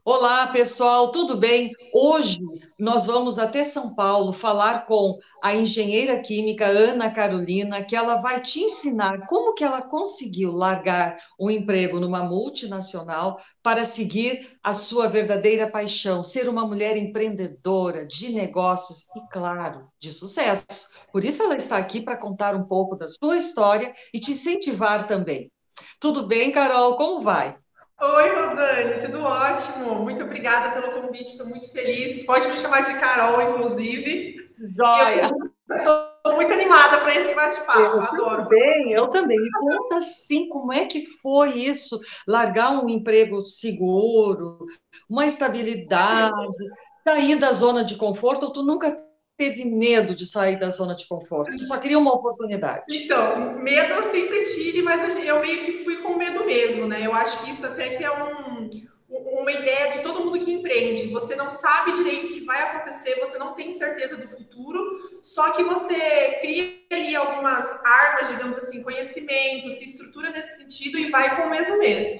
Olá, pessoal, tudo bem? Hoje nós vamos até São Paulo falar com a engenheira química Ana Carolina, que ela vai te ensinar como que ela conseguiu largar um emprego numa multinacional para seguir a sua verdadeira paixão, ser uma mulher empreendedora de negócios e, claro, de sucesso. Por isso ela está aqui para contar um pouco da sua história e te incentivar também. Tudo bem, Carol? Como vai? Oi, Rosane, tudo ótimo. Muito obrigada pelo convite, estou muito feliz. Pode me chamar de Carol, inclusive. E eu Joia! estou muito animada para esse bate-papo. Adoro falar sobre Eu isso. também. Me conta assim, como é que foi isso? Largar um emprego seguro, uma estabilidade, sair da zona de conforto, ou tu nunca teve medo de sair da zona de conforto? Tu só queria uma oportunidade. Então, medo eu sempre tive, mas eu meio que fui com medo mesmo, né? Eu acho que isso até que é uma ideia de todo mundo que empreende. Você não sabe direito o que vai acontecer, você não tem certeza do futuro, só que você cria ali algumas armas, digamos assim, conhecimento, se estrutura nesse sentido e vai com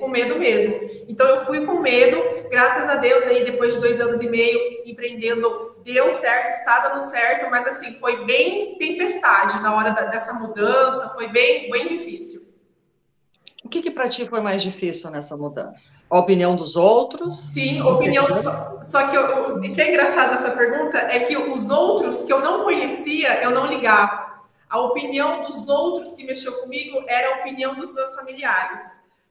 medo mesmo. Então eu fui com medo, graças a Deus aí depois de 2 anos e meio empreendendo deu certo, está dando certo, mas assim, foi bem tempestade na hora dessa mudança, foi bem difícil. O que que para ti foi mais difícil nessa mudança? A opinião dos outros? Sim, opinião. Empreender? Só que o que é engraçado nessa pergunta é que os outros que eu não conhecia, eu não ligava. A opinião dos outros que mexeu comigo era a opinião dos meus familiares.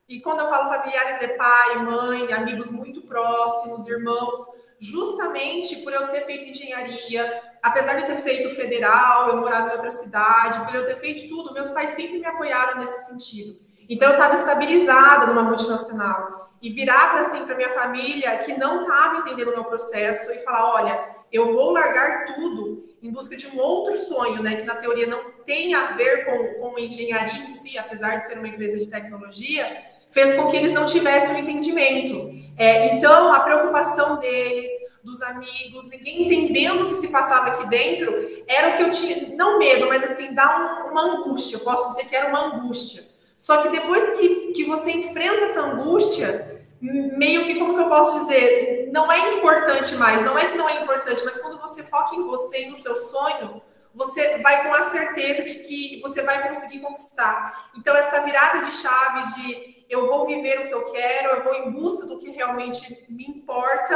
E quando eu falo familiares, é pai, mãe, amigos muito próximos, irmãos, justamente por eu ter feito engenharia, apesar de eu ter feito federal, eu morava em outra cidade, por eu ter feito tudo, meus pais sempre me apoiaram nesse sentido. Então eu estava estabilizada numa multinacional e virar para assim, para minha família que não estava entendendo o meu processo e falar, olha, eu vou largar tudo em busca de um outro sonho, né, que na teoria não tem a ver com engenharia em si, apesar de ser uma empresa de tecnologia, fez com que eles não tivessem o entendimento. Então, a preocupação deles, dos amigos, ninguém entendendo o que se passava aqui dentro, era o que eu tinha, não medo, mas assim, dá uma angústia, eu posso dizer que era uma angústia. Só que depois que você enfrenta essa angústia, meio que, como que eu posso dizer, não é importante mais, não é que não é importante, mas quando você foca em você e no seu sonho, você vai com a certeza de que você vai conseguir conquistar. Então, essa virada de chave de eu vou viver o que eu quero, eu vou em busca do que realmente me importa,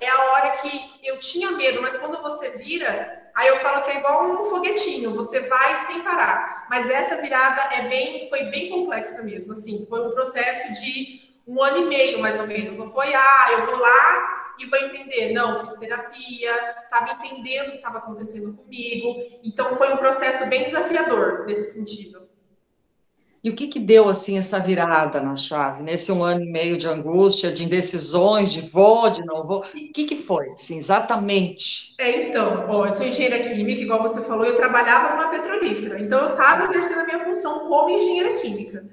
é a hora que eu tinha medo, mas quando você vira, aí eu falo que é igual um foguetinho, você vai sem parar. Mas essa virada foi bem complexa mesmo, assim, foi um processo de 1 ano e meio, mais ou menos. Não foi, eu vou lá e vou entender. Não, fiz terapia, estava entendendo o que estava acontecendo comigo. Então, foi um processo bem desafiador nesse sentido. E o que que deu assim essa virada na chave, nesse um ano e meio de angústia, de indecisões, de vou, de não vou? O que que foi, assim, exatamente? Então, ó, eu sou engenheira química, igual você falou, eu trabalhava numa petrolífera. Então, eu estava exercendo a minha função como engenheira química.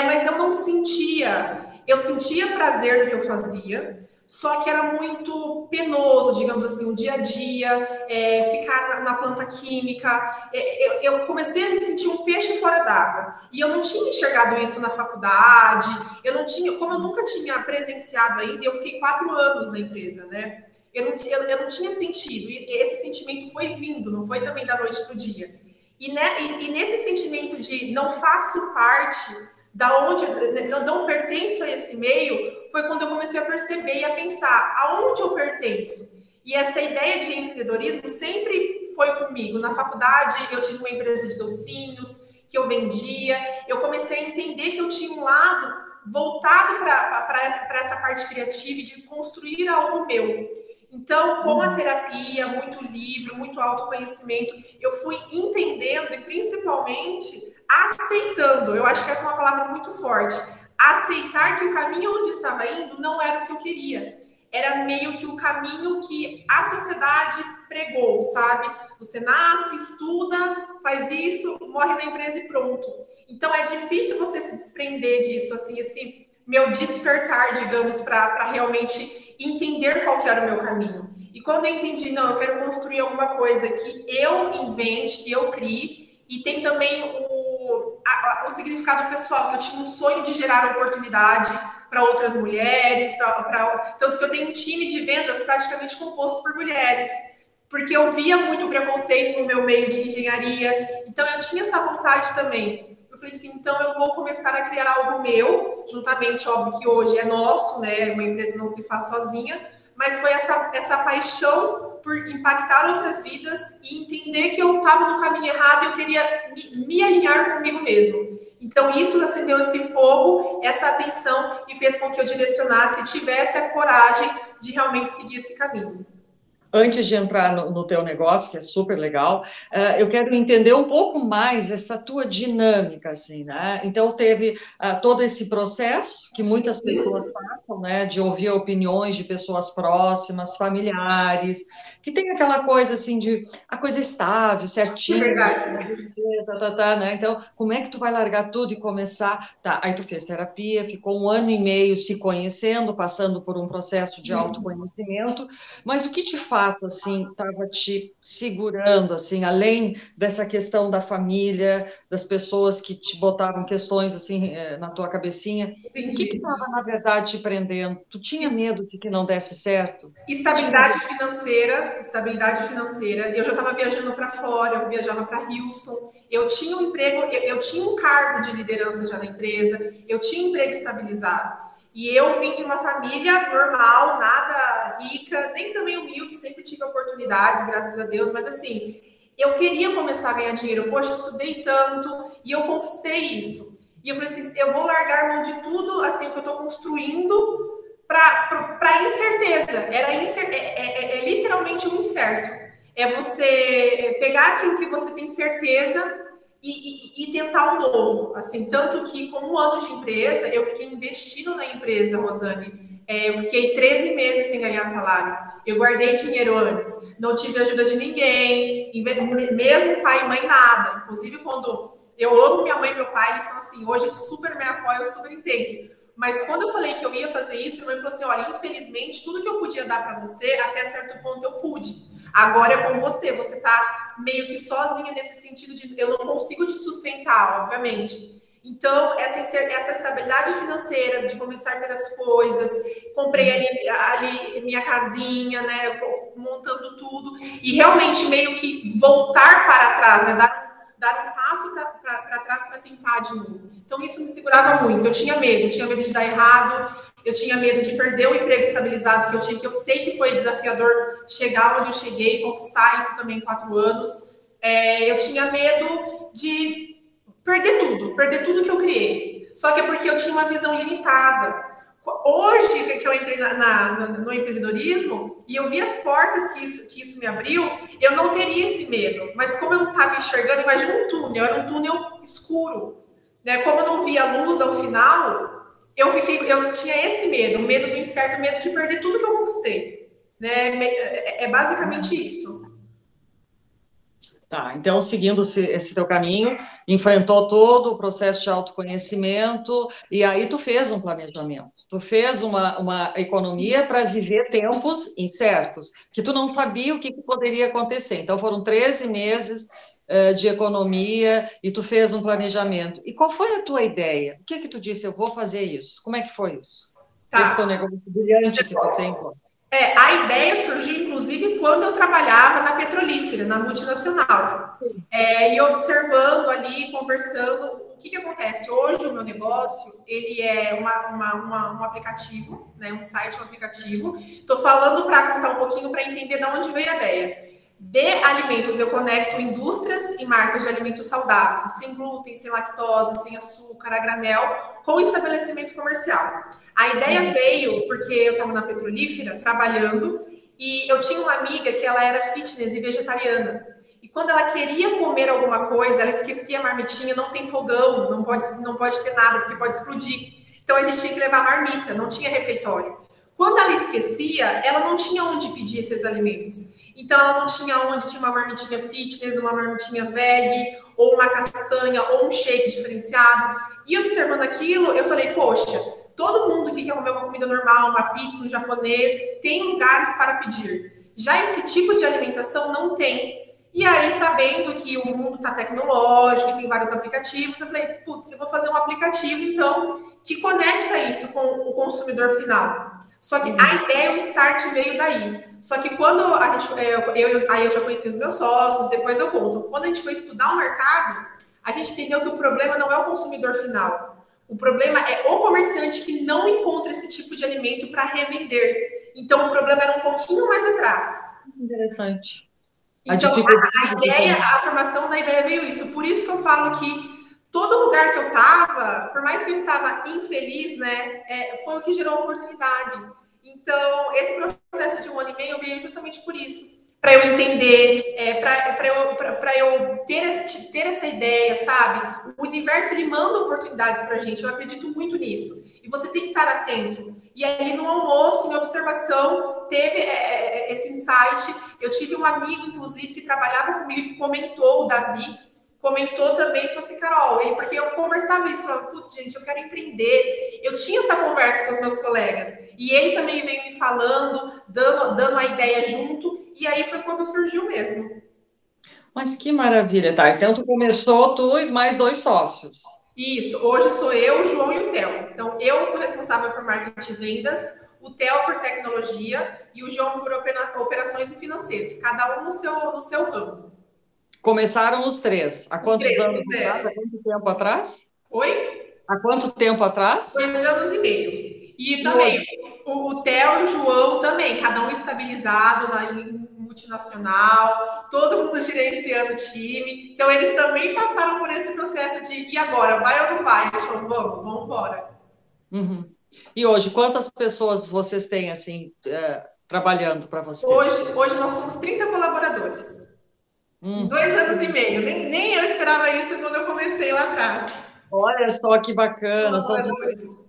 Mas eu não sentia, eu sentia prazer no que eu fazia, só que era muito penoso, digamos assim, o dia a dia, ficar na planta química. Eu comecei a me sentir um peixe fora d'água. E eu não tinha enxergado isso na faculdade, eu não tinha, como eu nunca tinha presenciado ainda, eu fiquei 4 anos na empresa, né? Eu não tinha sentido, e esse sentimento foi vindo, não foi também da noite para o dia. E nesse sentimento de não faço parte da onde não pertenço a esse meio, foi quando eu comecei a perceber e a pensar aonde eu pertenço. E essa ideia de empreendedorismo sempre foi comigo. Na faculdade, eu tive uma empresa de docinhos que eu vendia. Eu comecei a entender que eu tinha um lado voltado para essa parte criativa e de construir algo meu. Então, com a terapia, muito livro, muito autoconhecimento, eu fui entendendo e principalmente aceitando. Eu acho que essa é uma palavra muito forte. Aceitar que o caminho onde estava indo não era o que eu queria. Era meio que o caminho que a sociedade pregou, sabe? Você nasce, estuda, faz isso, morre na empresa e pronto. Então é difícil você se desprender disso, assim, esse meu despertar, digamos, para realmente entender qual que era o meu caminho. E quando eu entendi, não, eu quero construir alguma coisa que eu invente, que eu crie, e tem também o significado pessoal, que eu tinha um sonho de gerar oportunidade para outras mulheres, tanto que eu tenho um time de vendas praticamente composto por mulheres, porque eu via muito preconceito no meu meio de engenharia, então eu tinha essa vontade também. Eu falei assim, então eu vou começar a criar algo meu, juntamente, óbvio que hoje é nosso, né? Uma empresa não se faz sozinha, mas foi essa paixão por impactar outras vidas e entender que eu estava no caminho errado e eu queria me alinhar comigo mesmo. Então, isso acendeu esse fogo, essa atenção e fez com que eu direcionasse e tivesse a coragem de realmente seguir esse caminho. Antes de entrar no teu negócio, que é super legal, eu quero entender um pouco mais essa tua dinâmica, assim, né? Então, teve todo esse processo que muitas pessoas passam, né? De ouvir opiniões de pessoas próximas, familiares, que tem aquela coisa, assim, de a coisa estável, certinho, É verdade. né? Então, como é que tu vai largar tudo e começar? Tá, aí tu fez terapia, ficou 1 ano e meio se conhecendo, passando por um processo de autoconhecimento, mas o que de fato assim estava te segurando, assim, além dessa questão da família, das pessoas que te botavam questões assim na tua cabecinha, o que estava na verdade te prendendo? Tu tinha medo de que não desse certo? Estabilidade financeira, estabilidade financeira. Eu já estava viajando para fora, eu viajava para Houston. Eu tinha um emprego, eu tinha um cargo de liderança já na empresa, eu tinha um emprego estabilizado. E eu vim de uma família normal, nada rica, nem também humilde, sempre tive oportunidades, graças a Deus, mas assim, eu queria começar a ganhar dinheiro. Poxa, estudei tanto e eu conquistei isso. E eu falei assim, eu vou largar mão de tudo, assim, que eu estou construindo para incerteza. É literalmente um incerto. É você pegar aquilo que você tem certeza e tentar um novo. Assim, tanto que com 1 ano de empresa, eu fiquei investindo na empresa, Rosane. Eu fiquei 13 meses sem ganhar salário. Eu guardei dinheiro antes. Não tive ajuda de ninguém. Mesmo pai e mãe, nada. Inclusive, quando eu amo minha mãe e meu pai, eles são assim, hoje eles super me apoiam, super entendem. Mas quando eu falei que eu ia fazer isso, minha mãe falou assim, olha, infelizmente, tudo que eu podia dar para você, até certo ponto eu pude. Agora é com você, você tá meio que sozinha nesse sentido de eu não consigo te sustentar, obviamente. Então, essa estabilidade financeira de começar a ter as coisas, comprei ali minha casinha, né, montando tudo, e realmente meio que voltar para trás, né, dar um passo para trás para tentar de novo. Então, isso me segurava muito. Eu tinha medo de dar errado, eu tinha medo de perder o emprego estabilizado que eu tinha, que eu sei que foi desafiador chegar onde eu cheguei, conquistar isso também em 4 anos. Eu tinha medo de perder tudo que eu criei. Só que é porque eu tinha uma visão limitada. Hoje que eu entrei no empreendedorismo e eu vi as portas que isso me abriu, eu não teria esse medo. Mas como eu não estava enxergando, imagina um túnel, era um túnel escuro. Né? Como eu não via a luz ao final, eu tinha esse medo, o medo do incerto, o medo de perder tudo que eu conquistei. Né? É basicamente isso. Tá, então, seguindo esse teu caminho, enfrentou todo o processo de autoconhecimento, e aí tu fez um planejamento, tu fez uma economia para viver tempos incertos, que tu não sabia o que poderia acontecer. Então, foram 13 meses de economia, e tu fez um planejamento. E qual foi a tua ideia? O que tu disse? Eu vou fazer isso. Como é que foi isso? Tá. Esse teu negócio brilhante que você encontra. A ideia surgiu, inclusive, quando eu trabalhava na petrolífera, na multinacional. E observando ali, conversando, o que acontece? Hoje, o meu negócio, ele é um aplicativo, né? Um site, um aplicativo. Estou falando para contar um pouquinho, para entender de onde veio a ideia. De alimentos, eu conecto indústrias e marcas de alimentos saudáveis, sem glúten, sem lactose, sem açúcar, a granel, com estabelecimento comercial. A ideia veio porque eu estava na petrolífera trabalhando e eu tinha uma amiga que ela era fitness e vegetariana. E quando ela queria comer alguma coisa, ela esquecia a marmitinha, não tem fogão, não pode ter nada, porque pode explodir. Então a gente tinha que levar marmita, não tinha refeitório. Quando ela esquecia, ela não tinha onde pedir esses alimentos. Então ela não tinha onde, tinha uma marmitinha fitness, uma marmitinha veg, ou uma castanha, ou um shake diferenciado. E observando aquilo, eu falei, poxa, todo mundo que quer comer uma comida normal, uma pizza, um japonês, tem lugares para pedir. Já esse tipo de alimentação não tem. E aí, sabendo que o mundo está tecnológico, tem vários aplicativos, eu falei, putz, eu vou fazer um aplicativo, então, que conecta isso com o consumidor final. Só que a ideia, o start veio daí. Só que quando a gente, aí eu já conheci os meus sócios, depois eu conto. Quando a gente foi estudar o mercado, a gente entendeu que o problema não é o consumidor final. O problema é o comerciante que não encontra esse tipo de alimento para revender. Então, o problema era um pouquinho mais atrás. Interessante. Então, a ideia, a formação da ideia veio isso. Por isso que eu falo que todo lugar que eu estava, por mais que eu estava infeliz, né, foi o que gerou a oportunidade. Então, esse processo de 1 ano e meio veio justamente por isso. Para eu entender, para eu ter essa ideia, sabe? O universo, ele manda oportunidades para a gente, eu acredito muito nisso. E você tem que estar atento. E aí, no almoço, em observação, teve esse insight. Eu tive um amigo, inclusive, que trabalhava comigo, que comentou, o Davi, comentou também, falou assim, Carol, porque eu conversava isso, falava, putz, gente, eu quero empreender. Eu tinha essa conversa com os meus colegas. E ele também veio me falando, dando a ideia junto, e aí foi quando surgiu mesmo. Mas que maravilha, tá? Então, tu começou, tu e mais 2 sócios. Isso, hoje sou eu, o João e o Theo. Então, eu sou responsável por marketing e vendas, o Theo por tecnologia e o João por operações e financeiros, cada um no seu ramo. Começaram os 3. Há quantos anos atrás? Há quanto tempo atrás? Oi? Há quanto tempo atrás? 2 anos e meio. E também, o Theo e o João também, cada um estabilizado em multinacional, todo mundo gerenciando o time. Então, eles também passaram por esse processo de, e agora, vai ou não vai? Eles falaram, vamos embora. Uhum. E hoje, quantas pessoas vocês têm, assim, trabalhando para vocês? Hoje nós somos 30 colaboradores. 2 anos e meio. Nem eu esperava isso quando eu comecei lá atrás. Olha só que bacana. São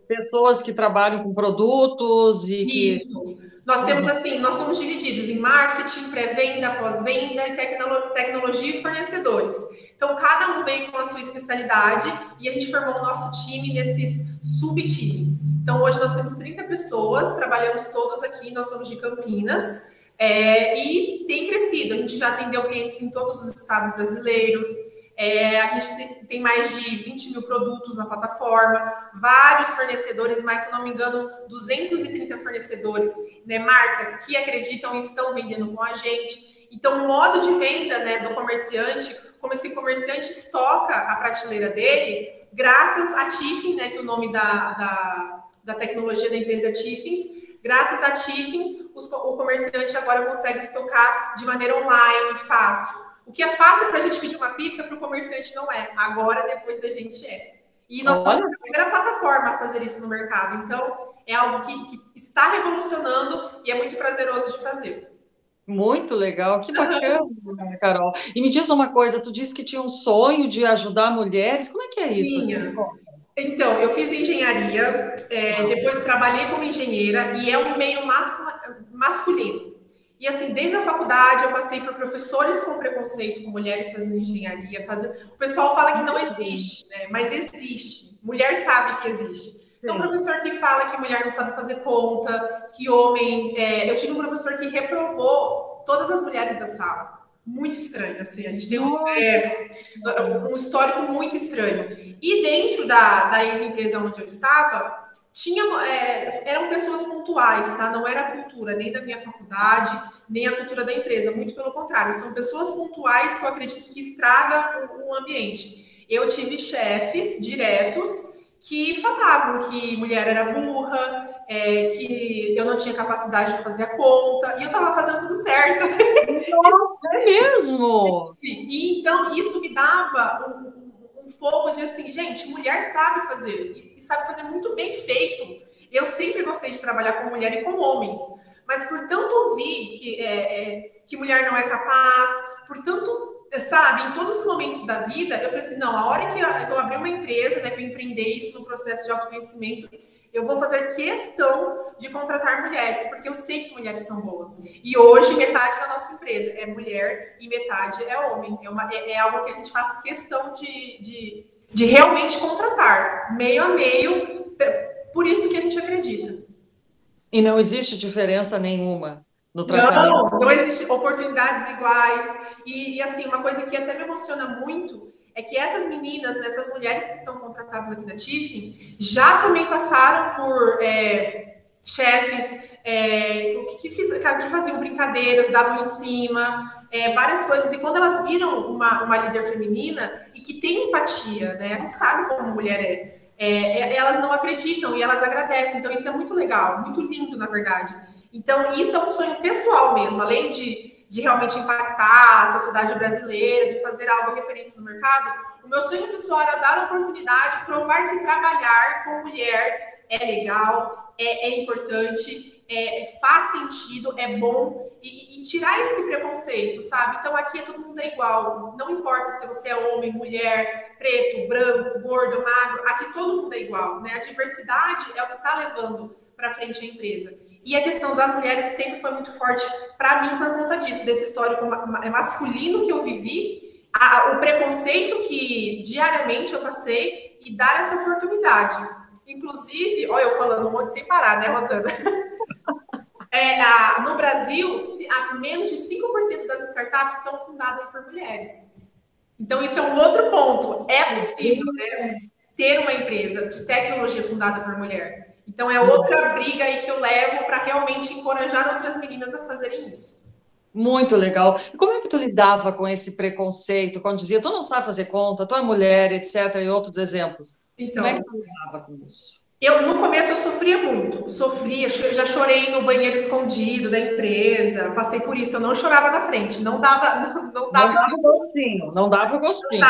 pessoas que trabalham com produtos e que... Isso. Nós temos assim, nós somos divididos em marketing, pré-venda, pós-venda e tecnologia e fornecedores. Então, cada um veio com a sua especialidade e a gente formou o nosso time nesses subtimes. Então, hoje nós temos 30 pessoas, trabalhamos todos aqui, nós somos de Campinas, e tem crescido. A gente já atendeu clientes em todos os estados brasileiros. A gente tem mais de 20 mil produtos na plataforma, vários fornecedores, mas se não me engano, 230 fornecedores, né, marcas que acreditam e estão vendendo com a gente. Então, o modo de venda, né, do comerciante, como esse comerciante estoca a prateleira dele, graças a Tiffin, né, que é o nome da tecnologia da empresa Tiffins, graças a Tiffins, o comerciante agora consegue estocar de maneira online, fácil. O que é fácil para a gente pedir uma pizza, para o comerciante não é. Agora, depois da gente é. E nós somos a primeira plataforma a fazer isso no mercado. Então, é algo que está revolucionando e é muito prazeroso de fazer. Muito legal, que bacana, Carol. E me diz uma coisa, tu disse que tinha um sonho de ajudar mulheres, como é que é isso? Tinha. Então, eu fiz engenharia, depois trabalhei como engenheira e é um meio masculino. E assim, desde a faculdade eu passei por professores com preconceito com mulheres fazendo engenharia. O pessoal fala que não existe, né? Mas existe. Mulher sabe que existe. Então, professor que fala que mulher não sabe fazer conta, que homem... eu tive um professor que reprovou todas as mulheres da sala. Muito estranho, assim. A gente tem um histórico muito estranho. E dentro da ex-empresa onde eu estava... eram pessoas pontuais, tá? Não era a cultura nem da minha faculdade, nem a cultura da empresa, muito pelo contrário, são pessoas pontuais que eu acredito que estragam o ambiente. Eu tive chefes diretos que falavam que mulher era burra, que eu não tinha capacidade de fazer a conta, e eu estava fazendo tudo certo. Nossa, é mesmo? E então isso me dava um fogo de assim, gente, mulher sabe fazer, e sabe fazer muito bem feito. Eu sempre gostei de trabalhar com mulher e com homens, mas por tanto ouvir que mulher não é capaz, por tanto, sabe, em todos os momentos da vida, eu falei assim, não, a hora que eu abrir uma empresa, né, que eu empreender isso no processo de autoconhecimento, eu vou fazer questão de contratar mulheres, porque eu sei que mulheres são boas. E hoje, metade da nossa empresa é mulher e metade é homem. É algo que a gente faz questão de realmente contratar, meio a meio, por isso que a gente acredita. E não existe diferença nenhuma no tratamento? Não existe oportunidades iguais. E assim, uma coisa que até me emociona muito é que essas meninas, né, essas mulheres que são contratadas aqui da Tiffin, já também passaram por chefes que faziam brincadeiras, davam em cima, várias coisas. E quando elas viram uma líder feminina e que tem empatia, né, não sabe como mulher elas não acreditam e elas agradecem. Então, isso é muito legal, muito lindo, na verdade. Então, isso é um sonho pessoal mesmo, além de realmente impactar a sociedade brasileira, de fazer algo referência no mercado. O meu sonho pessoal era dar oportunidade, provar que trabalhar com mulher é legal, é importante, faz sentido, é bom, e tirar esse preconceito, sabe? Então, aqui todo mundo é igual, não importa se você é homem, mulher, preto, branco, gordo, magro, aqui todo mundo é igual, né? A diversidade é o que está levando para frente a empresa. E a questão das mulheres sempre foi muito forte para mim por conta disso, desse histórico masculino que eu vivi, o preconceito que diariamente eu passei e dar essa oportunidade. Inclusive, olha eu falando um monte sem parar, né, Rosana? No Brasil, menos de 5% das startups são fundadas por mulheres. Então, isso é um outro ponto. É possível, né, ter uma empresa de tecnologia fundada por mulher. Então, é outra briga aí que eu levo para realmente encorajar outras meninas a fazerem isso. Muito legal. E como é que tu lidava com esse preconceito, quando dizia, tu não sabe fazer conta, tu é mulher, etc., e outros exemplos? Então, como é que tu lidava com isso? No começo, eu sofria muito. Já chorei no banheiro escondido da empresa, passei por isso. Eu não chorava na frente, não dava gostinho, não dava gostinho.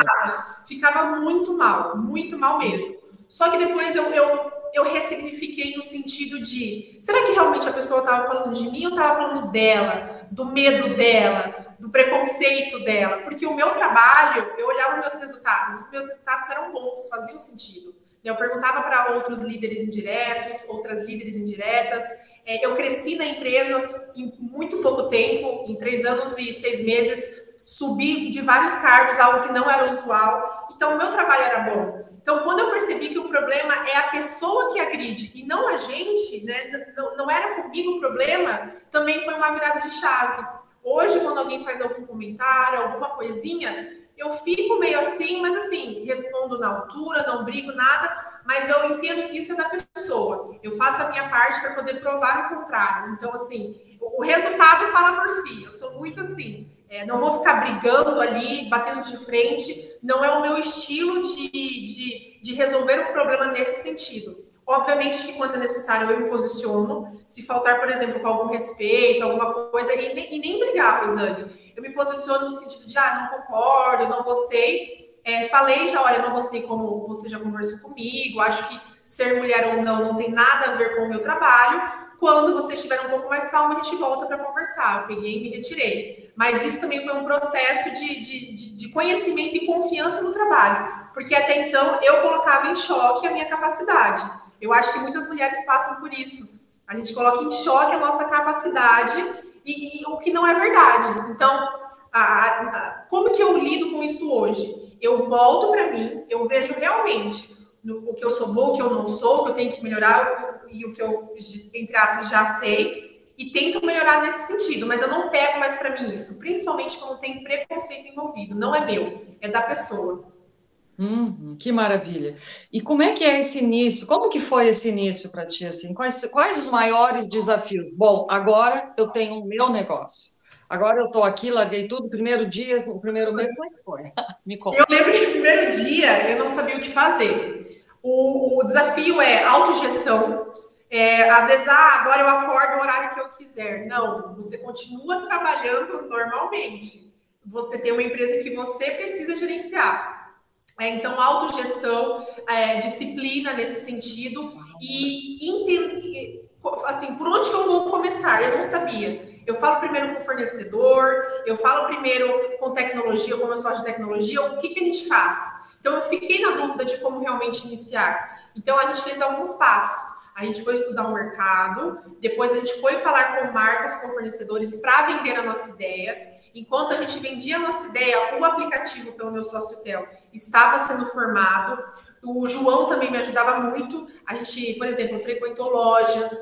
Ficava muito mal mesmo. Só que depois eu ressignifiquei no sentido de, será que realmente a pessoa estava falando de mim ou estava falando dela, do medo dela, do preconceito dela? Porque o meu trabalho, eu olhava meus resultados, os meus resultados eram bons, faziam sentido. Eu perguntava para outros líderes indiretos, outras líderes indiretas. Eu cresci na empresa em muito pouco tempo, em 3 anos e 6 meses, subi de vários cargos, algo que não era usual. Então, o meu trabalho era bom. Então, quando eu percebi que o problema é a pessoa que agride e não a gente, né, não era comigo o problema, também foi uma virada de chave. Hoje, quando alguém faz algum comentário, alguma coisinha, eu fico meio assim, mas assim, respondo na altura, não brigo, nada, mas eu entendo que isso é da pessoa. Eu faço a minha parte para poder provar o contrário. Então, assim, o resultado fala por si. Eu sou muito assim. Não vou ficar brigando ali, batendo de frente. Não é o meu estilo de resolver um problema nesse sentido. Obviamente que quando é necessário eu me posiciono. Se faltar, por exemplo, com algum respeito, alguma coisa, e nem brigar, Rosane. Eu me posiciono no sentido de, não concordo, não gostei. Falei já, olha, não gostei como você já conversou comigo, acho que ser mulher ou não tem nada a ver com o meu trabalho. Quando você estiver um pouco mais calma, a gente volta para conversar. Eu peguei e me retirei. Mas isso também foi um processo de conhecimento e confiança no trabalho. Porque até então eu colocava em choque a minha capacidade. Eu acho que muitas mulheres passam por isso. A gente coloca em choque a nossa capacidade e o que não é verdade. Então, como que eu lido com isso hoje? Eu volto para mim, eu vejo realmente o que eu sou bom, o que eu não sou, o que eu tenho que melhorar e o que eu, entre aspas, já sei, e tento melhorar nesse sentido, mas eu não pego mais para mim isso, principalmente quando tem preconceito envolvido. Não é meu, é da pessoa. Que maravilha. E como é que é esse início? Como que foi esse início para ti, assim? Quais os maiores desafios? Bom, agora eu tenho o meu negócio. Agora eu estou aqui, larguei tudo, primeiro dia, no primeiro mês, como é que foi? Me conta. Eu lembro que no primeiro dia eu não sabia o que fazer. O desafio é autogestão. Às vezes, agora eu acordo no horário que eu quiser. Não, você continua trabalhando normalmente. Você tem uma empresa que você precisa gerenciar. Então, autogestão, disciplina nesse sentido e entender, assim, por onde que eu vou começar? Eu não sabia. Eu falo primeiro com o fornecedor, eu falo primeiro com tecnologia, como eu sou de tecnologia, o que a gente faz? Então, eu fiquei na dúvida de como realmente iniciar. Então, a gente fez alguns passos. A gente foi estudar o mercado, depois a gente foi falar com marcas, com fornecedores para vender a nossa ideia. Enquanto a gente vendia a nossa ideia, o aplicativo pelo meu sócio Theo estava sendo formado. O João também me ajudava muito. A gente, por exemplo, frequentou lojas,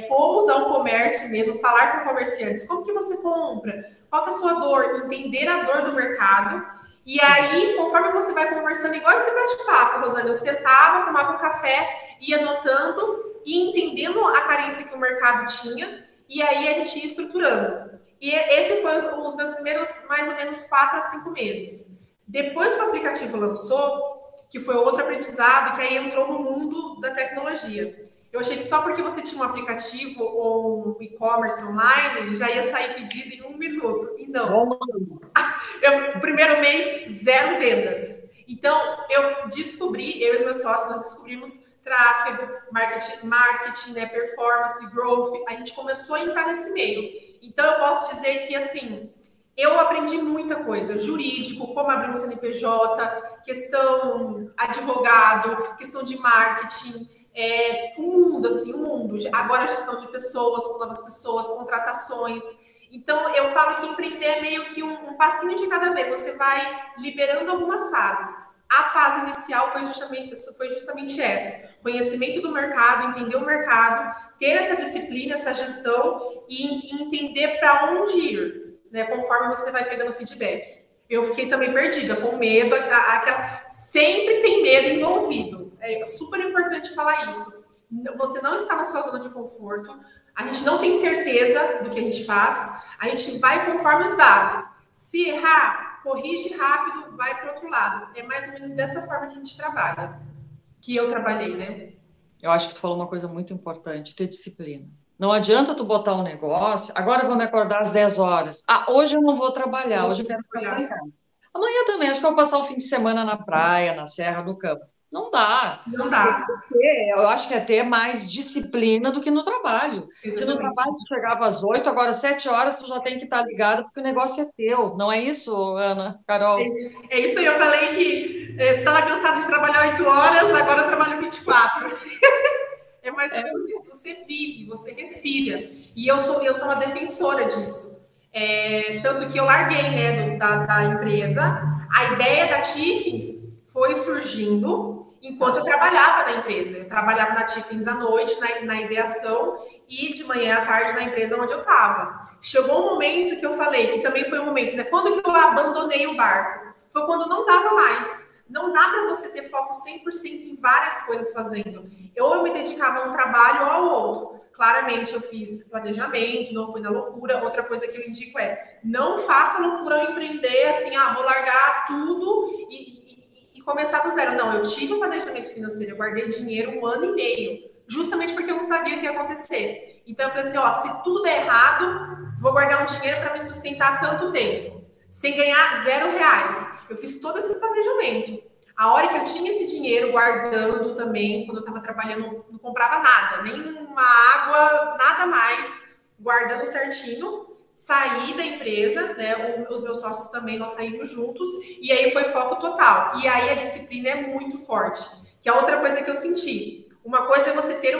fomos ao comércio mesmo, falar com comerciantes. Como que você compra? Qual que é a sua dor? Entender a dor do mercado. E aí, conforme você vai conversando, igual esse bate-papo, Rosana, eu sentava, tomava um café, ia anotando e entendendo a carência que o mercado tinha, e aí a gente ia estruturando. E esse foi os meus primeiros, mais ou menos, 4 a 5 meses. Depois que o aplicativo lançou, que foi outro aprendizado, que aí entrou no mundo da tecnologia. Eu achei que só porque você tinha um aplicativo ou um e-commerce online, já ia sair pedido em 1 minuto. E não. O primeiro mês, 0 vendas. Então, eu e os meus sócios, nós descobrimos tráfego, marketing, né, performance, growth. A gente começou a entrar nesse meio. Então, eu posso dizer que, assim, eu aprendi muita coisa, jurídico, como abrir um CNPJ, questão advogado, questão de marketing, o mundo, assim, o mundo. Agora, gestão de pessoas, com novas pessoas, contratações. Então, eu falo que empreender é meio que um passinho de cada vez. Você vai liberando algumas fases. A fase inicial foi justamente essa. Conhecimento do mercado, entender o mercado, ter essa disciplina, essa gestão e entender para onde ir, né, conforme você vai pegando feedback. Eu fiquei também perdida, com medo. Sempre tem medo envolvido. É super importante falar isso. Você não está na sua zona de conforto. A gente não tem certeza do que a gente faz. A gente vai conforme os dados. Se errar, corrige rápido, vai para o outro lado. É mais ou menos dessa forma que a gente trabalha. Que eu trabalhei, né? Eu acho que tu falou uma coisa muito importante, ter disciplina. Não adianta tu botar um negócio, agora eu vou me acordar às 10 horas. Ah, hoje eu não vou trabalhar, hoje eu quero ficar em casa. Amanhã também, acho que eu vou passar o fim de semana na praia, na Serra do Campo. Não dá. Não dá. Eu acho que é ter mais disciplina do que no trabalho. Exatamente. Se no trabalho tu chegava às 8, agora às 7 horas tu já tem que estar ligada, porque o negócio é teu. Não é isso, Ana, Carol? É isso aí, eu falei que você estava cansada de trabalhar 8 horas, agora eu trabalho 24. É mais ou menos isso. Você vive, você respira. E eu sou uma defensora disso. Tanto que eu larguei, né, da empresa. A ideia da Tiffins foi surgindo enquanto eu trabalhava na empresa. Eu trabalhava na Tiffins à noite, na ideação, e de manhã à tarde na empresa onde eu estava. Chegou um momento que eu falei, que também foi um momento, né? Quando que eu abandonei o barco? Foi quando não dava mais. Não dá para você ter foco 100% em várias coisas fazendo. Ou eu me dedicava a um trabalho ou ao outro. Claramente eu fiz planejamento, não fui na loucura. Outra coisa que eu indico não faça loucura ao empreender, assim, vou largar tudo e começar do zero. Não, eu tive um planejamento financeiro, eu guardei dinheiro 1 ano e meio, justamente porque eu não sabia o que ia acontecer. Então eu falei assim, se tudo der errado, vou guardar um dinheiro para me sustentar tanto tempo, sem ganhar R$0. Eu fiz todo esse planejamento. A hora que eu tinha esse dinheiro guardando também, quando eu estava trabalhando, não comprava nada, nem uma água, nada mais, guardando certinho, saí da empresa, né? Os meus sócios também, nós saímos juntos, e aí foi foco total. E aí a disciplina é muito forte, que é outra coisa que eu senti. Uma coisa é você ter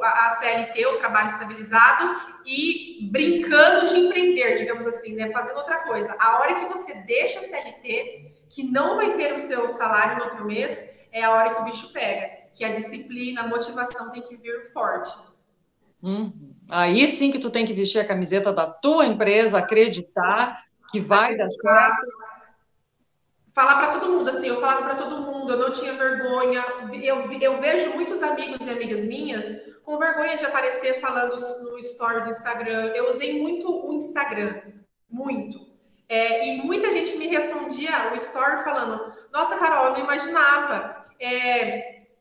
a CLT, o trabalho estabilizado, e brincando de empreender, digamos assim, né? Fazendo outra coisa. A hora que você deixa a CLT, que não vai ter o seu salário no outro mês, é a hora que o bicho pega. Que a disciplina, a motivação tem que vir forte. Aí sim que tu tem que vestir a camiseta da tua empresa, acreditar que vai dar certo. Falar para todo mundo, assim, eu falava para todo mundo, eu não tinha vergonha. Eu vejo muitos amigos e amigas minhas com vergonha de aparecer falando no story do Instagram. Eu usei muito o Instagram, muito. E muita gente me respondia o story falando, nossa, Carol, eu não imaginava.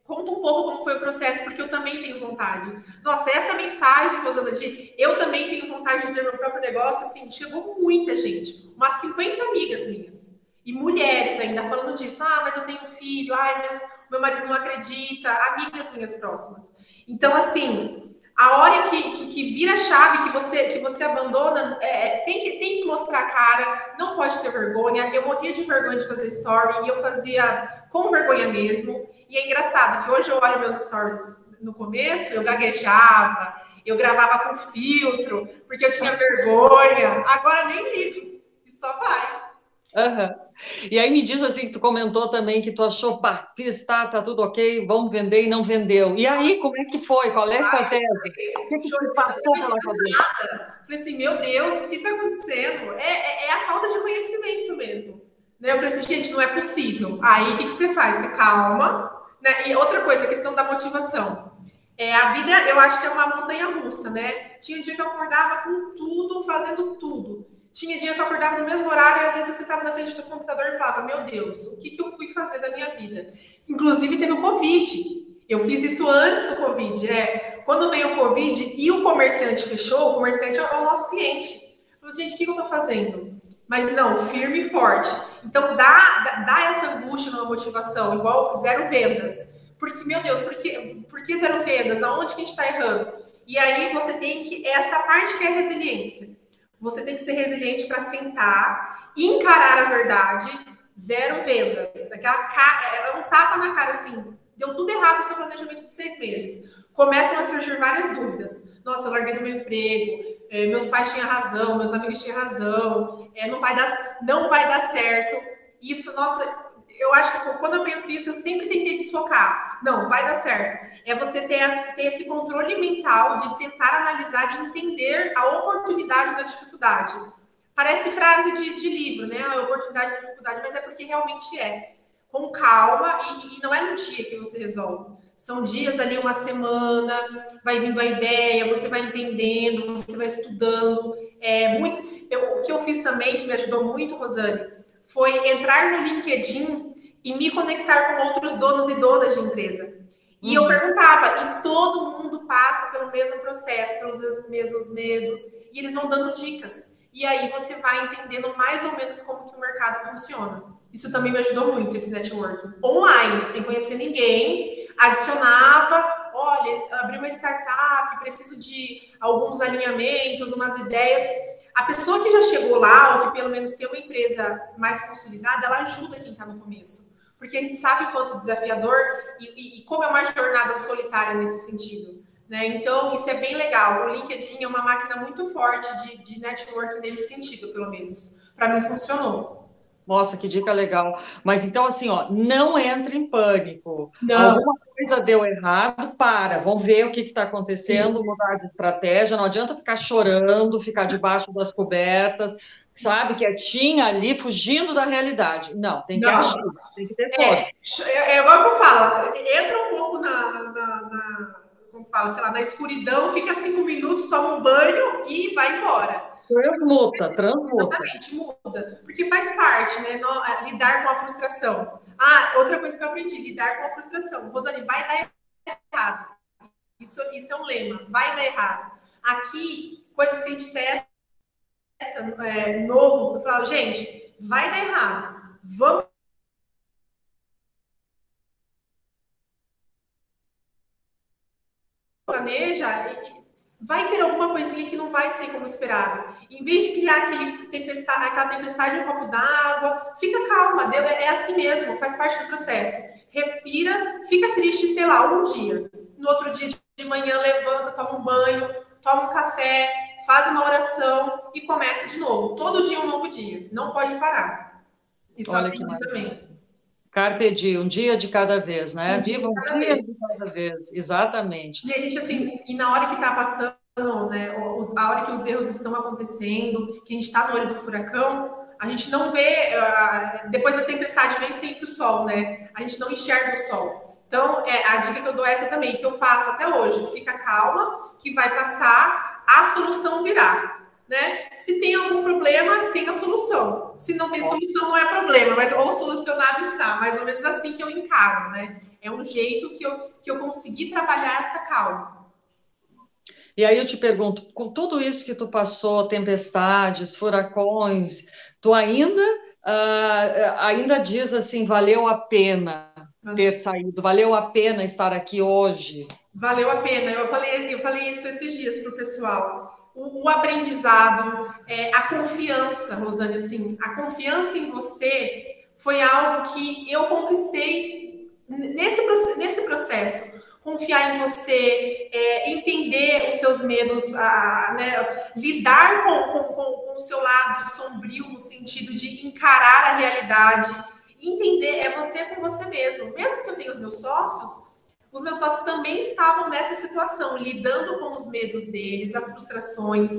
Conta um pouco como foi o processo, porque eu também tenho vontade. Nossa, essa mensagem, Rosana, de eu também tenho vontade de ter meu próprio negócio, assim, chegou muita gente, umas 50 amigas minhas. E mulheres ainda falando disso. Mas eu tenho filho, mas meu marido não acredita. Amigas minhas próximas. Então, assim, a hora que vira a chave, que você abandona, tem que mostrar a cara, não pode ter vergonha. Eu morria de vergonha de fazer story e eu fazia com vergonha mesmo. E é engraçado que hoje eu olho meus stories no começo, eu gaguejava, eu gravava com filtro, porque eu tinha vergonha. Agora nem ligo, e só vai. E aí me diz assim, que tu comentou também que tu achou, fiz, tá tudo ok, vamos vender e não vendeu. E aí, como é que foi? Qual é a estratégia? O que te passou pela cabeça? Falei assim, meu Deus, o que está acontecendo? É a falta de conhecimento mesmo. Né? Eu falei assim, gente, não é possível. Aí, o que você faz? Você calma, né? E outra coisa, a questão da motivação. A vida, eu acho que é uma montanha-russa, né? Tinha dia que eu acordava com tudo, fazendo tudo. Tinha dia que eu acordava no mesmo horário e às vezes eu sentava na frente do computador e falava, meu Deus, o que eu fui fazer da minha vida? Inclusive teve o Covid. Eu fiz isso antes do Covid. Quando veio o Covid e o comerciante fechou, o comerciante é o nosso cliente. Eu falei, gente, o que eu estou fazendo? Mas não, firme e forte. Então, dá essa angústia numa motivação, igual zero vendas. Porque, meu Deus, por que zero vendas? Aonde que a gente está errando? E aí você tem que, essa parte que é resiliência. Você tem que ser resiliente para sentar, encarar a verdade, zero vendas. É um tapa na cara, assim, deu tudo errado o seu planejamento de 6 meses. Começam a surgir várias dúvidas. Nossa, eu larguei do meu emprego, meus pais tinham razão, meus amigos tinham razão, não vai dar certo. Isso, nossa, eu acho que quando eu penso isso, eu sempre tentei desfocar. Não, vai dar certo. É você ter esse controle mental de sentar, analisar e entender a oportunidade da dificuldade. Parece frase de livro, né? A oportunidade da dificuldade, mas é porque realmente é. Com calma, e não é no dia que você resolve. São dias ali, uma semana, vai vindo a ideia, você vai entendendo, você vai estudando. O que eu fiz também, que me ajudou muito, Rosane, foi entrar no LinkedIn e me conectar com outros donos e donas de empresa. E eu perguntava, e todo mundo passa pelo mesmo processo, pelos mesmos medos, e eles vão dando dicas. E aí você vai entendendo mais ou menos como que o mercado funciona. Isso também me ajudou muito, esse networking. Online, sem conhecer ninguém, adicionava, olha, abri uma startup, preciso de alguns alinhamentos, umas ideias. A pessoa que já chegou lá, ou que pelo menos tem uma empresa mais consolidada, ela ajuda quem está no começo. Porque a gente sabe o quanto desafiador e como é uma jornada solitária nesse sentido. Né? Então, isso é bem legal. O LinkedIn é uma máquina muito forte de network nesse sentido, pelo menos. Para mim, funcionou. Nossa, que dica legal. Mas então, assim, ó, não entre em pânico. Não. Alguma coisa deu errado, vamos ver o que está acontecendo, Isso. mudar de estratégia. Não adianta ficar chorando, ficar debaixo das cobertas, sabe, quietinha ali, fugindo da realidade. Não, tem que agir, tem que ter força. É igual que eu falo, entra um pouco como fala, sei lá, na escuridão, fica 5 minutos, toma um banho e vai embora. Transmuta. Exatamente, muda. Porque faz parte, né? Lidar com a frustração. Outra coisa que eu aprendi, lidar com a frustração. Rosane, vai dar errado. Isso é um lema, vai dar errado. Aqui, coisas que a gente testa novo, eu falo, gente, vai dar errado. Vamos planeja, vai ter alguma coisinha que não vai ser como esperado. Em vez de criar aquela tempestade em um copo d'água, fica calma, é assim mesmo, faz parte do processo. Respira, fica triste, sei lá, um dia. No outro dia de manhã, levanta, toma um banho, toma um café, faz uma oração e começa de novo. Todo dia um novo dia, não pode parar. Isso eu aprendi também. Carpe diem, um dia de cada vez, né? Viva um dia de cada vez, exatamente. E a gente, assim, e na hora que está passando, né, a hora que os erros estão acontecendo, que a gente está no olho do furacão, a gente não vê, depois da tempestade vem sempre o sol, né? A gente não enxerga o sol. Então, a dica que eu dou é essa também, que eu faço até hoje. Fica calma, que vai passar, a solução virá. Né? Se tem algum problema, tem a solução. Se não tem solução, não é problema, mas ou solucionado está. Mais ou menos assim que eu encaro, né? É um jeito que eu consegui trabalhar essa calma. E aí eu te pergunto, com tudo isso que tu passou, tempestades, furacões, tu ainda diz assim, valeu a pena ter saído, valeu a pena estar aqui hoje? Valeu a pena. Eu falei isso esses dias para o pessoal. O aprendizado, a confiança, Rosane, assim, a confiança em você foi algo que eu conquistei nesse processo. Confiar em você, entender os seus medos, né, lidar com o seu lado sombrio, no sentido de encarar a realidade, entender, é você com você mesmo. Mesmo que eu tenha os meus sócios, os meus sócios também estavam nessa situação, lidando com os medos deles, as frustrações.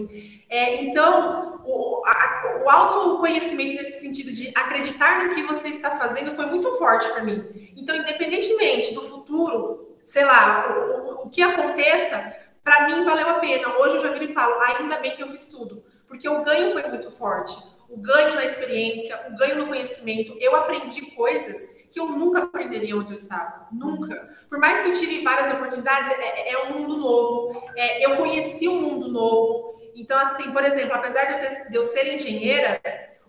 Então, o autoconhecimento nesse sentido de acreditar no que você está fazendo foi muito forte para mim. Então, independentemente do futuro, sei lá, o que aconteça, para mim valeu a pena. Hoje eu já viro e falo, ainda bem que eu fiz tudo, porque o ganho foi muito forte. O ganho na experiência, o ganho no conhecimento. Eu aprendi coisas que eu nunca aprenderia onde eu estava. Nunca. Por mais que eu tive várias oportunidades, é um mundo novo. Eu conheci um mundo novo. Então, assim, por exemplo, apesar de eu ser engenheira,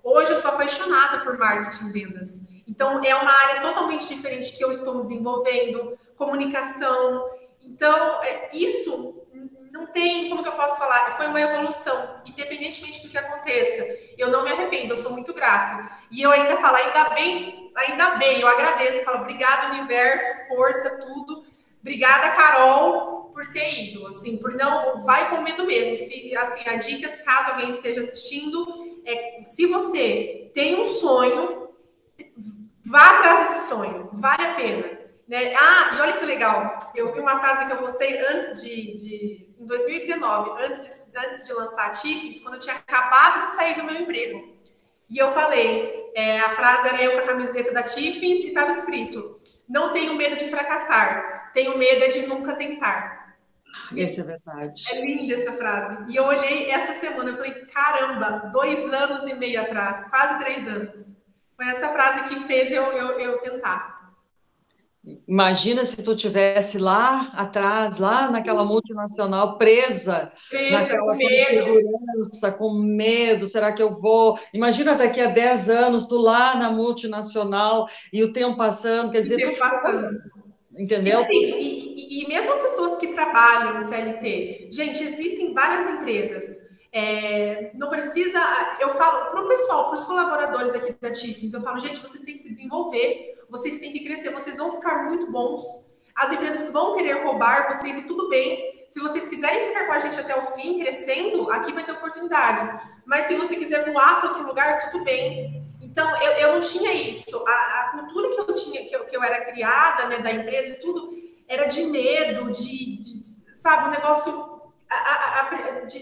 hoje eu sou apaixonada por marketing e vendas. Então, é uma área totalmente diferente que eu estou me desenvolvendo, comunicação. Então, isso não tem, como que eu posso falar? Foi uma evolução, independentemente do que aconteça. Eu não me arrependo, eu sou muito grata. E eu ainda falo, ainda bem, eu agradeço. Eu falo, obrigada, universo, força, tudo. Obrigada, Carol, por ter ido. Assim, por não, vai com medo mesmo. Se, assim, a dica, caso alguém esteja assistindo, se você tem um sonho, vá atrás desse sonho, vale a pena. Né? E olha que legal, eu vi uma frase que eu postei antes em 2019, antes de lançar a Tiffins, quando eu tinha acabado de sair do meu emprego. E eu falei, a frase era eu com a camiseta da Tiffins e estava escrito, não tenho medo de fracassar, tenho medo de nunca tentar. Isso é verdade. É linda essa frase. E eu olhei essa semana e falei, caramba, 2 anos e meio atrás, quase 3 anos. Foi essa frase que fez eu tentar. Imagina se tu tivesse lá atrás, lá naquela multinacional, presa naquela com medo. insegurança, com medo, será que eu vou? Imagina daqui a 10 anos, tu lá na multinacional e o tempo passando, quer dizer, tu passando. Entendeu? E mesmo as pessoas que trabalham no CLT, gente, existem várias empresas. Não precisa, eu falo para o pessoal, para os colaboradores aqui da Tiffins, eu falo, gente, vocês têm que se desenvolver, vocês têm que crescer, vocês vão ficar muito bons, as empresas vão querer roubar vocês e tudo bem. Se vocês quiserem ficar com a gente até o fim, crescendo, aqui vai ter oportunidade. Mas se você quiser voar para outro lugar, tudo bem. Então, eu não tinha isso. A cultura que eu tinha, que eu era criada, né, da empresa e tudo, era de medo, sabe, um negócio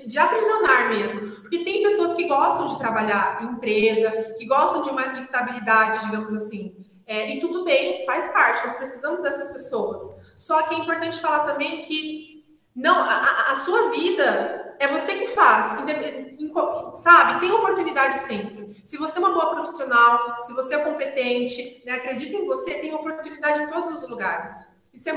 de aprisionar mesmo. Porque tem pessoas que gostam de trabalhar em empresa, que gostam de uma estabilidade, digamos assim. E tudo bem, faz parte, nós precisamos dessas pessoas. Só que é importante falar também que não, a sua vida é você que faz, sabe? Tem oportunidade sempre. Se você é uma boa profissional, se você é competente, né, acredita em você, tem oportunidade em todos os lugares. Isso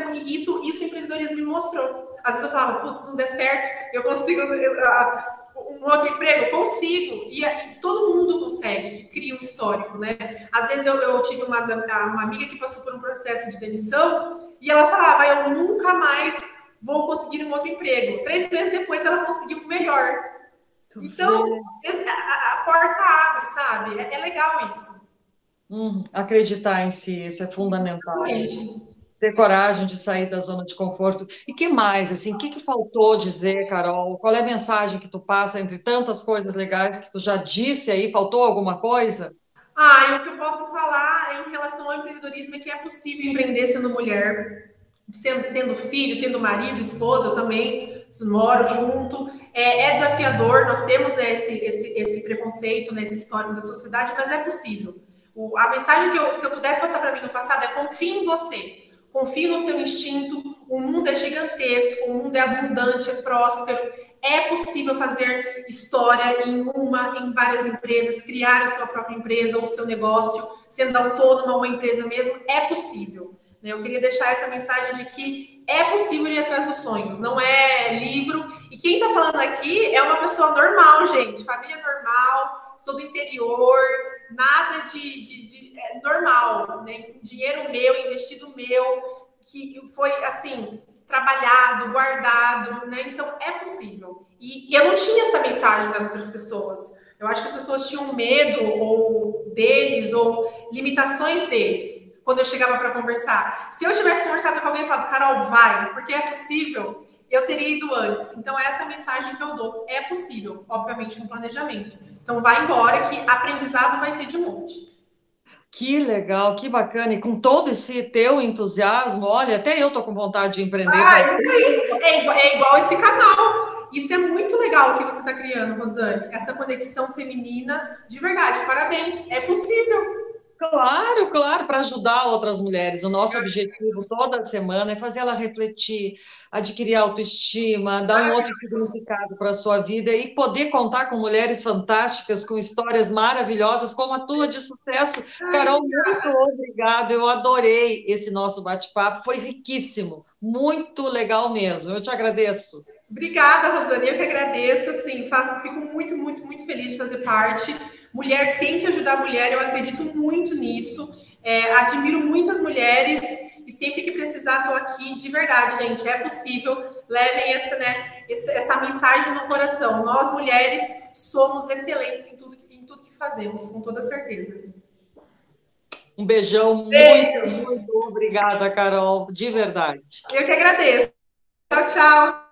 o empreendedorismo me mostrou. Às vezes eu falava, putz, não der certo, eu consigo um outro emprego? Consigo. E todo mundo consegue, que cria um histórico, né? Às vezes eu tive uma amiga que passou por um processo de demissão e ela falava, eu nunca mais vou conseguir um outro emprego. 3 meses depois ela conseguiu o melhor. Então, a porta abre, sabe? É legal isso. Acreditar em si, isso é fundamental. Exatamente. Ter coragem de sair da zona de conforto. E que mais, assim, o que faltou dizer, Carol? Qual é a mensagem que tu passa entre tantas coisas legais que tu já disse aí? Faltou alguma coisa? E o que eu posso falar em relação ao empreendedorismo é que é possível empreender sendo mulher, tendo filho, tendo marido, esposa, eu também moro junto. É desafiador, nós temos, né, esse preconceito, né, esse histórico da sociedade, mas é possível. A mensagem que se eu pudesse passar para mim no passado é confie em você. Confie no seu instinto, o mundo é gigantesco, o mundo é abundante, é próspero, é possível fazer história em várias empresas, criar a sua própria empresa ou o seu negócio, sendo autônoma ou uma empresa mesmo, é possível. Eu queria deixar essa mensagem de que é possível ir atrás dos sonhos, não é livro. E quem está falando aqui é uma pessoa normal, gente, família normal, sou do interior, nada normal, né? Dinheiro meu, investido meu, que foi assim, trabalhado, guardado, né? Então é possível. E eu não tinha essa mensagem das outras pessoas. Eu acho que as pessoas tinham medo ou deles ou limitações deles quando eu chegava para conversar. Se eu tivesse conversado com alguém e falado, Carol, vai, porque é possível, eu teria ido antes. Então, essa é a mensagem que eu dou. É possível, obviamente, com planejamento. Então, vai embora que aprendizado vai ter de monte. Que legal, que bacana. E com todo esse teu entusiasmo, olha, até eu tô com vontade de empreender. Ah, isso aí. É igual esse canal. Isso é muito legal que você está criando, Rosane. Essa conexão feminina, de verdade, parabéns. É possível. Claro, claro, para ajudar outras mulheres. O nosso objetivo toda semana é fazer ela refletir, adquirir autoestima, dar um outro significado para a sua vida e poder contar com mulheres fantásticas, com histórias maravilhosas, como a tua de sucesso. Carol, muito obrigada. Eu adorei esse nosso bate-papo, foi riquíssimo, muito legal mesmo. Eu te agradeço. Obrigada, Rosane. Eu que agradeço. Assim, fico muito, muito, muito feliz de fazer parte. Mulher tem que ajudar a mulher. Eu acredito muito nisso. Admiro muitas mulheres e sempre que precisar estou aqui. De verdade, gente, é possível. Levem essa mensagem no coração. Nós mulheres somos excelentes em tudo que fazemos, com toda certeza. Um beijão, muito, Beijo. muito obrigada, Carol, de verdade. Eu que agradeço. Tchau, tchau.